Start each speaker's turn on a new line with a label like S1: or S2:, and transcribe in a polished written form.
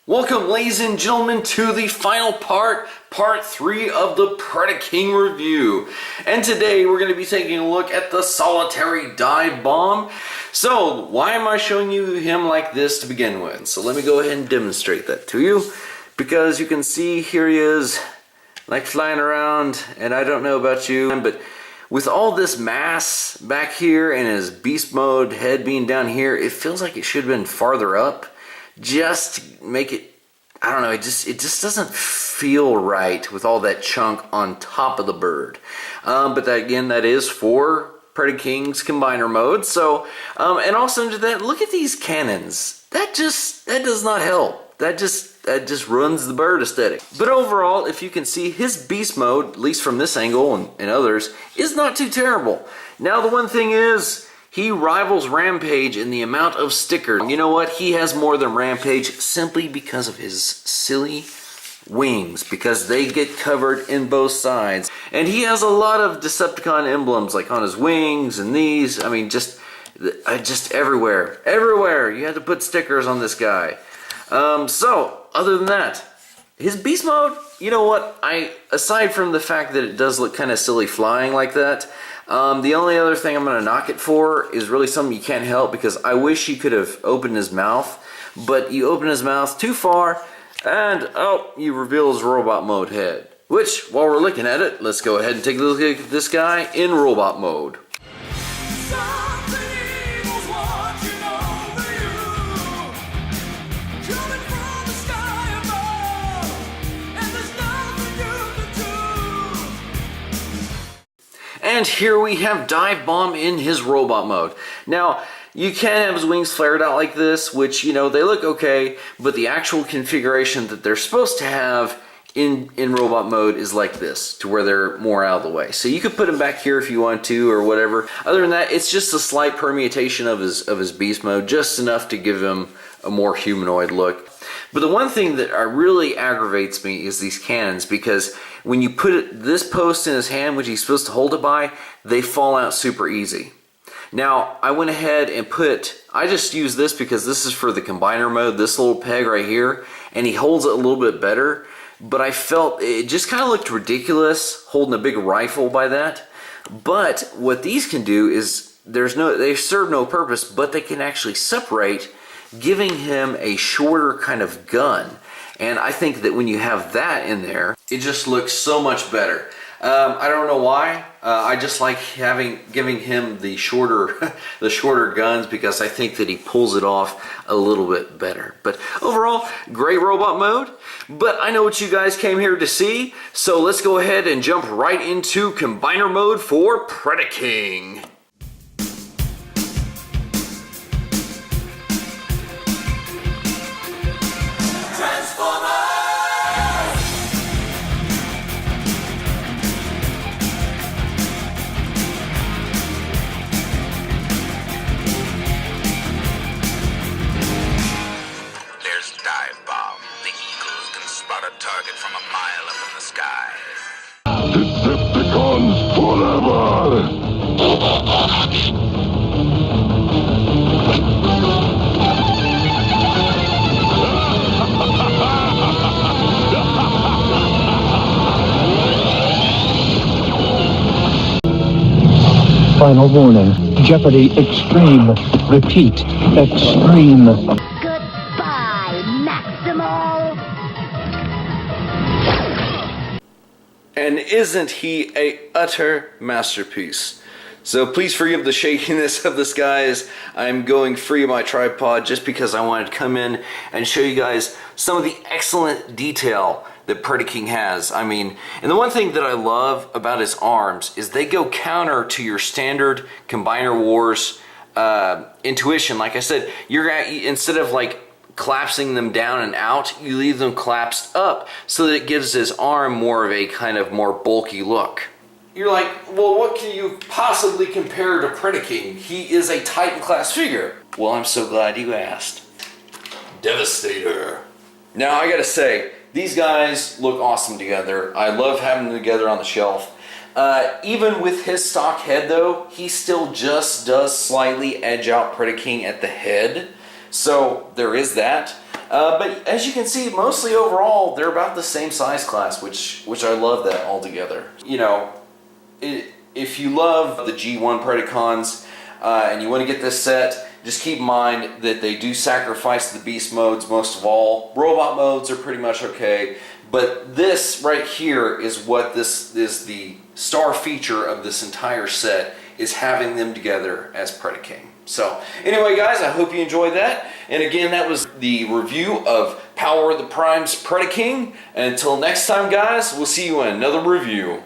S1: Welcome, ladies and gentlemen, to the final part 3 of the Predaking review. And today we're going to be taking a look at the solitary Divebomb. So, why am I showing you him like this to begin with? So let me go ahead and demonstrate that to you. Because you can see here he is, like flying around, and I don't know about you, but with all this mass back here and his beast mode head being down here, it feels like it should have been farther up. Just to make it, I don't know, it just doesn't feel right with all that chunk on top of the bird. But that, again, that is for Predaking's combiner mode. So, and also into that, look at these cannons. That does not help. That just ruins the bird aesthetic. But overall, if you can see, his beast mode, at least from this angle and others, is not too terrible. Now the one thing is, he rivals Rampage in the amount of stickers. You know what? He has more than Rampage simply because of his silly wings, because they get covered in both sides. And he has a lot of Decepticon emblems, like on his wings and these. I mean, just everywhere. Everywhere! You had to put stickers on this guy. So, other than that, his beast mode, you know what? Aside from the fact that it does look kind of silly flying like that, the only other thing I'm going to knock it for is really something you can't help, because I wish he could have opened his mouth, but you open his mouth too far, and oh, you reveal his robot mode head. Which, while we're looking at it, let's go ahead and take a look at this guy in robot mode. And here we have Divebomb in his robot mode. Now, you can have his wings flared out like this, which, you know, they look okay, but the actual configuration that they're supposed to have in robot mode is like this, to where they're more out of the way. So you could put him back here if you want to, or whatever. Other than that, it's just a slight permutation of his beast mode, just enough to give him a more humanoid look. But the one thing that really aggravates me is these cannons, because when you put this post in his hand, which he's supposed to hold it by, they fall out super easy. Now, I went ahead and I just used this because this is for the combiner mode, this little peg right here, and he holds it a little bit better, but I felt it just kind of looked ridiculous holding a big rifle by that. But what these can do is, they serve no purpose, but they can actually separate, giving him a shorter kind of gun. And I think that when you have that in there, it just looks so much better. I don't know why. I just like giving him the shorter guns, because I think that he pulls it off a little bit better. But overall, great robot mode. But I know what you guys came here to see, so let's go ahead and jump right into combiner mode for Predaking.
S2: Target from a mile up in the sky.
S3: Decepticons forever!
S4: Final warning. Jeopardy extreme. Repeat. Extreme.
S5: Goodbye, Maximal!
S1: And isn't he a utter masterpiece? So please forgive the shakiness of this, guys. I'm going free of my tripod just because I wanted to come in and show you guys some of the excellent detail that Predaking has. I mean, and the one thing that I love about his arms is they go counter to your standard Combiner Wars intuition. Like I said, instead of like collapsing them down and out, you leave them collapsed up so that it gives his arm more of a kind of more bulky look. you're like, well, what can you possibly compare to Predaking? He is a Titan class figure. Well, I'm so glad you asked. Devastator. Now, I gotta say, these guys look awesome together. I love having them together on the shelf. Even with his stock head, though, he still just does slightly edge out Predaking at the head. So, there is that. But as you can see, mostly overall, they're about the same size class, which I love that altogether. You know, if you love the G1 Predacons and you want to get this set, just keep in mind that they do sacrifice the beast modes most of all. Robot modes are pretty much okay, but this right here is what this is the star feature of this entire set, is having them together as Predaking. So anyway, guys, I hope you enjoyed that. And again, that was the review of Power of the Prime's Predaking. And until next time, guys, we'll see you in another review.